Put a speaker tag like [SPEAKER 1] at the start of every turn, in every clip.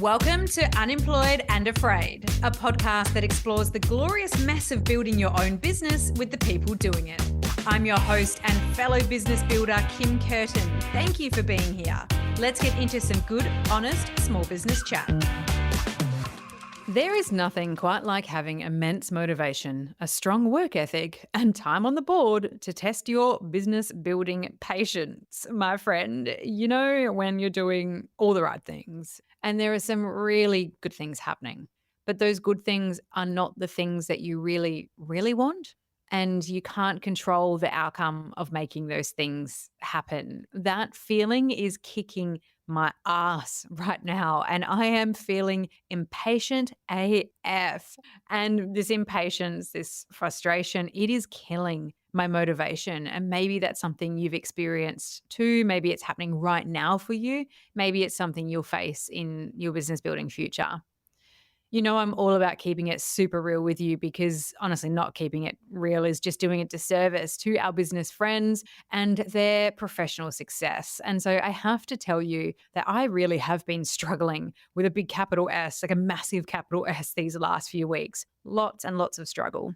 [SPEAKER 1] Welcome to Unemployed and Afraid, a podcast that explores the glorious mess of building your own business with the people doing it. I'm your host and fellow business builder, Kim Kerton. Thank you for being here. Let's get into some good, honest, small business chat. There is nothing quite like having immense motivation, a strong work ethic, and time on the board to test your business building patience, my friend. You know, when you're doing all the right things and there are some really good things happening, but those good things are not the things that you really, really want. And you can't control the outcome of making those things happen. That feeling is kicking my ass right now. And I am feeling impatient AF. And this impatience, this frustration, it is killing my motivation. And maybe that's something you've experienced too. Maybe it's happening right now for you. Maybe it's something you'll face in your business building future. You know, I'm all about keeping it super real with you because honestly, not keeping it real is just doing a disservice to our business friends and their professional success. And so I have to tell you that I really have been struggling with a big capital S, like a massive capital S these last few weeks. Lots and lots of struggle.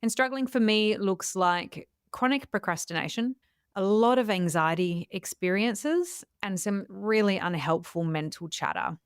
[SPEAKER 1] And struggling for me looks like chronic procrastination, a lot of anxiety experiences, and some really unhelpful mental chatter.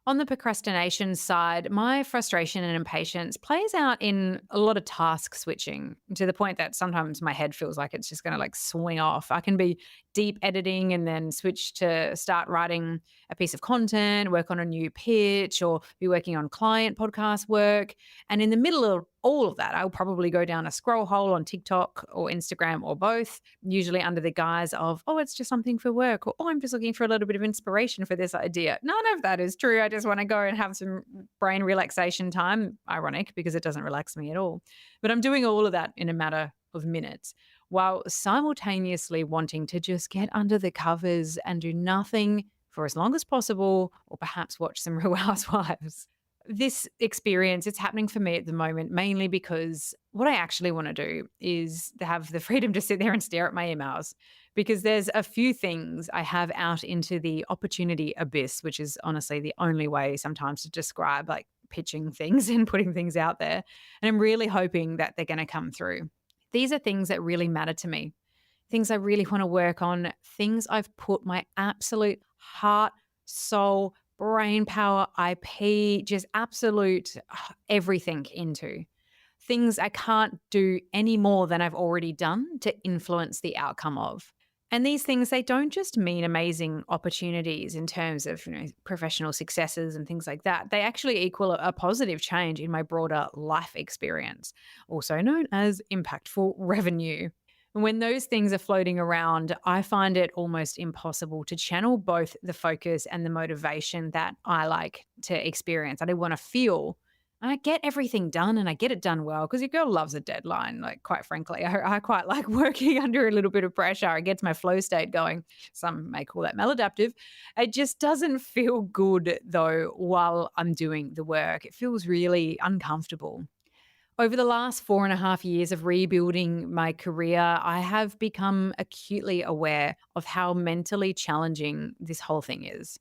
[SPEAKER 1] On the procrastination side, my frustration and impatience plays out in a lot of task switching to the point that sometimes my head feels like it's just going to swing off. I can be deep editing and then switch to start writing a piece of content, work on a new pitch, or be working on client podcast work. And in the middle of all of that, I'll probably go down a scroll hole on TikTok or Instagram or both, usually under the guise of, oh, it's just something for work, or, oh, I'm just looking for a little bit of inspiration for this idea. None of that is true. I just want to go and have some brain relaxation time. Ironic, because it doesn't relax me at all. But I'm doing all of that in a matter of minutes, while simultaneously wanting to just get under the covers and do nothing for as long as possible, or perhaps watch some Real Housewives. This experience, it's happening for me at the moment, mainly because what I actually want to do is to have the freedom to sit there and stare at my emails, because there's a few things I have out into the opportunity abyss, which is honestly the only way sometimes to describe pitching things and putting things out there. And I'm really hoping that they're going to come through. These are things that really matter to me, things I really want to work on, things I've put my absolute heart, soul, brain power, IP, just absolute everything into. Things I can't do any more than I've already done to influence the outcome of. And these things, they don't just mean amazing opportunities in terms of, professional successes and things like that. They actually equal a positive change in my broader life experience, also known as impactful revenue. And when those things are floating around, I find it almost impossible to channel both the focus and the motivation that I like to experience. I want to feel. I get everything done and I get it done well because your girl loves a deadline. Quite frankly, I quite like working under a little bit of pressure. It gets my flow state going. Some may call that maladaptive. It just doesn't feel good though while I'm doing the work. It feels really uncomfortable. Over the last 4.5 years of rebuilding my career, I have become acutely aware of how mentally challenging this whole thing is.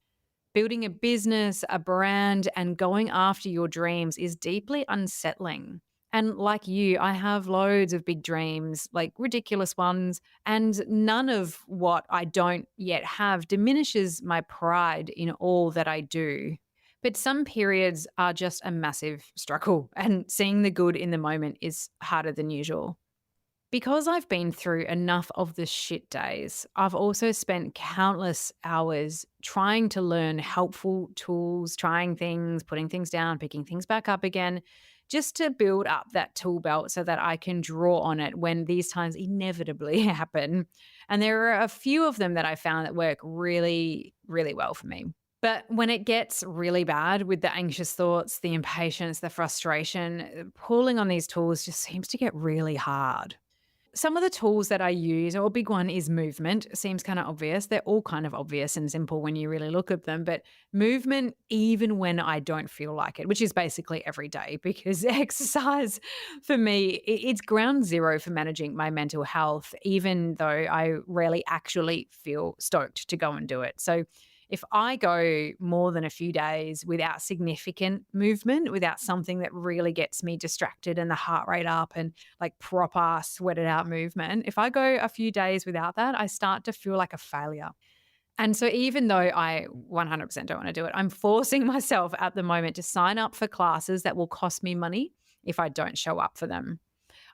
[SPEAKER 1] Building a business, a brand, and going after your dreams is deeply unsettling. And like you, I have loads of big dreams, ridiculous ones, and none of what I don't yet have diminishes my pride in all that I do. But some periods are just a massive struggle, and seeing the good in the moment is harder than usual. Because I've been through enough of the shit days, I've also spent countless hours trying to learn helpful tools, trying things, putting things down, picking things back up again, just to build up that tool belt so that I can draw on it when these times inevitably happen. And there are a few of them that I found that work really, really well for me. But when it gets really bad with the anxious thoughts, the impatience, the frustration, pulling on these tools just seems to get really hard. Some of the tools that I use, or a big one is movement. Seems kind of obvious. They're all kind of obvious and simple when you really look at them. But movement, even when I don't feel like it, which is basically every day, because exercise for me, it's ground zero for managing my mental health, even though I rarely actually feel stoked to go and do it. So If I go more than a few days without significant movement, without something that really gets me distracted and the heart rate up and like proper sweated out movement, if I go a few days without that, I start to feel like a failure. And so even though I 100% don't want to do it, I'm forcing myself at the moment to sign up for classes that will cost me money if I don't show up for them.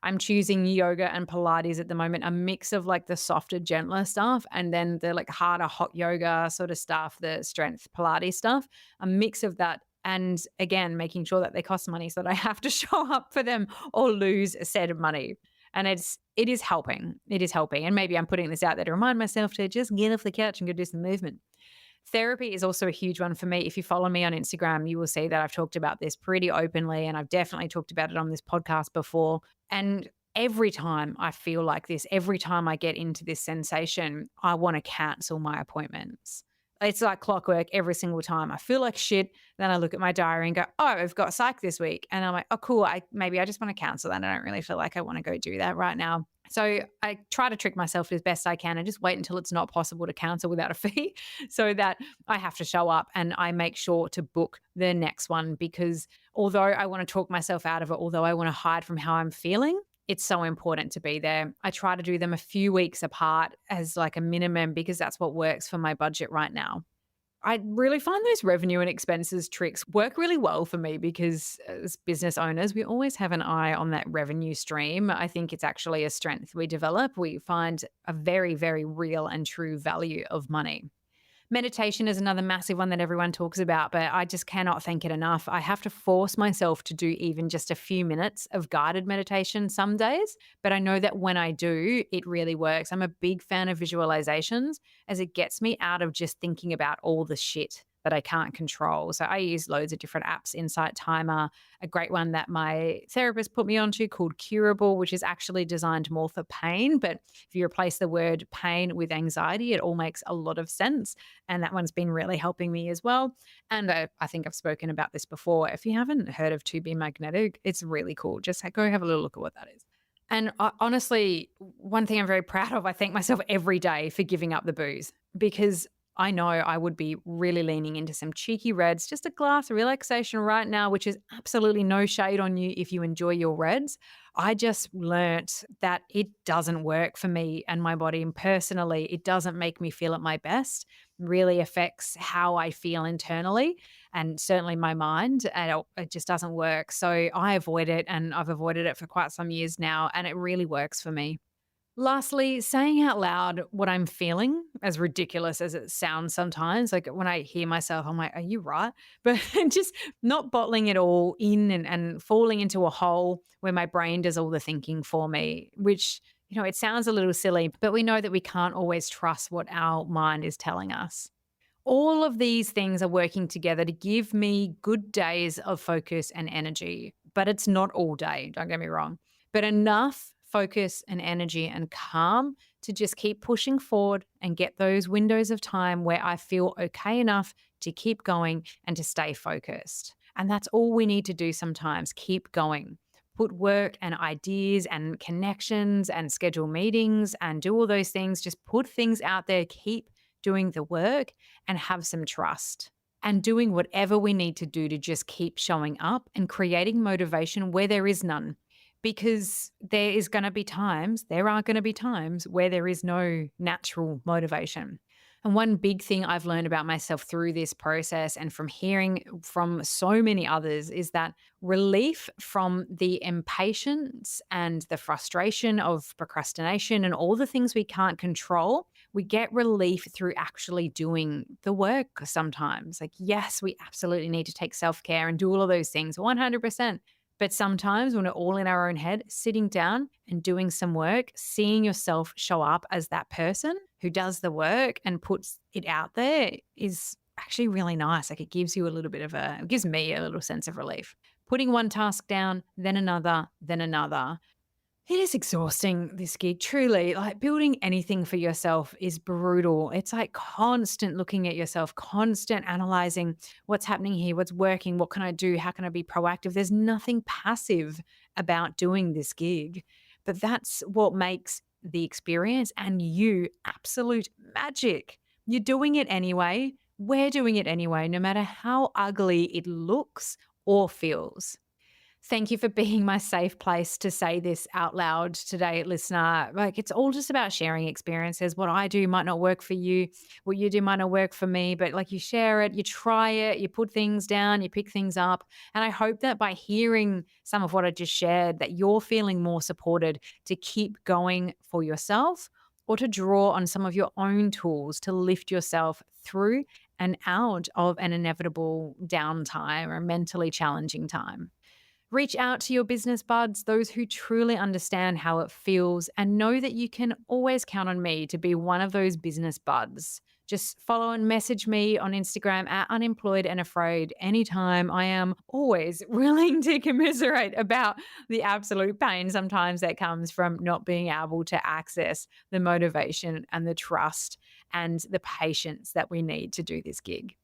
[SPEAKER 1] I'm choosing yoga and Pilates at the moment, a mix of like the softer, gentler stuff and then the like harder hot yoga sort of stuff, the strength Pilates stuff, a mix of that. And again, making sure that they cost money so that I have to show up for them or lose said money. And it is helping. It is helping. And maybe I'm putting this out there to remind myself to just get off the couch and go do some movement. Therapy is also a huge one for me. If you follow me on Instagram, you will see that I've talked about this pretty openly, and I've definitely talked about it on this podcast before. And every time I feel like this, every time I get into this sensation, I want to cancel my appointments. It's like clockwork every single time. I feel like shit. Then I look at my diary and go, oh, I've got psych this week. And I'm like, oh, cool. Maybe I just want to cancel that. I don't really feel like I want to go do that right now. So I try to trick myself as best I can and just wait until it's not possible to cancel without a fee so that I have to show up and I make sure to book the next one, because although I want to talk myself out of it, although I want to hide from how I'm feeling, it's so important to be there. I try to do them a few weeks apart as like a minimum because that's what works for my budget right now. I really find those revenue and expenses tricks work really well for me because as business owners, we always have an eye on that revenue stream. I think it's actually a strength we develop. We find a very, very real and true value of money. Meditation is another massive one that everyone talks about, but I just cannot thank it enough. I have to force myself to do even just a few minutes of guided meditation some days, but I know that when I do, it really works. I'm a big fan of visualizations as it gets me out of just thinking about all the shit that I can't control. So I use loads of different apps, Insight Timer, a great one that my therapist put me onto called Curable, which is actually designed more for pain. But if you replace the word pain with anxiety, it all makes a lot of sense. And that one's been really helping me as well. And I think I've spoken about this before. If you haven't heard of To Be Magnetic, it's really cool. Just go have a little look at what that is. And honestly, one thing I'm very proud of, I thank myself every day for giving up the booze, because I know I would be really leaning into some cheeky reds, just a glass of relaxation right now, which is absolutely no shade on you if you enjoy your reds. I just learnt that it doesn't work for me and my body. And personally, it doesn't make me feel at my best. It really affects how I feel internally and certainly my mind. And it just doesn't work. So I avoid it, and I've avoided it for quite some years now. And it really works for me. Lastly, saying out loud what I'm feeling, as ridiculous as it sounds sometimes, like when I hear myself, I'm like, are you right? But just not bottling it all in and falling into a hole where my brain does all the thinking for me, which, it sounds a little silly, but we know that we can't always trust what our mind is telling us. All of these things are working together to give me good days of focus and energy, but it's not all day, don't get me wrong, but enough focus and energy and calm to just keep pushing forward and get those windows of time where I feel okay enough to keep going and to stay focused. And that's all we need to do sometimes, keep going. Put work and ideas and connections and schedule meetings and do all those things. Just put things out there, keep doing the work and have some trust. And doing whatever we need to do to just keep showing up and creating motivation where there is none. Because there are going to be times where there is no natural motivation. And one big thing I've learned about myself through this process and from hearing from so many others is that relief from the impatience and the frustration of procrastination and all the things we can't control, we get relief through actually doing the work sometimes. Like, yes, we absolutely need to take self-care and do all of those things 100%. But sometimes when we're all in our own head, sitting down and doing some work, seeing yourself show up as that person who does the work and puts it out there is actually really nice. Like, it gives you it gives me a little sense of relief. Putting one task down, then another, then another. It is exhausting, this gig, truly. Like, building anything for yourself is brutal. It's like constant looking at yourself, constant analyzing what's happening here, what's working, what can I do, how can I be proactive? There's nothing passive about doing this gig, but that's what makes the experience and you absolute magic. You're doing it anyway. we're doing it anyway, no matter how ugly it looks or feels. Thank you for being my safe place to say this out loud today, listener. Like, it's all just about sharing experiences. What I do might not work for you. What you do might not work for me, but like, you share it, you try it, you put things down, you pick things up. And I hope that by hearing some of what I just shared, that you're feeling more supported to keep going for yourself or to draw on some of your own tools to lift yourself through and out of an inevitable downtime or mentally challenging time. Reach out to your business buds, those who truly understand how it feels, and know that you can always count on me to be one of those business buds. Just follow and message me on Instagram at unemployed and afraid anytime. I am always willing to commiserate about the absolute pain sometimes that comes from not being able to access the motivation and the trust and the patience that we need to do this gig.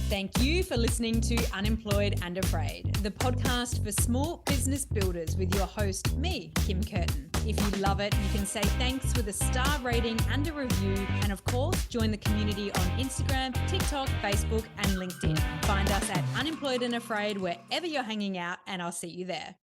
[SPEAKER 1] Thank you for listening to Unemployed and Afraid, the podcast for small business builders with your host, me, Kim Kerton. If you love it, you can say thanks with a star rating and a review. And of course, join the community on Instagram, TikTok, Facebook, and LinkedIn. Find us at Unemployed and Afraid wherever you're hanging out, and I'll see you there.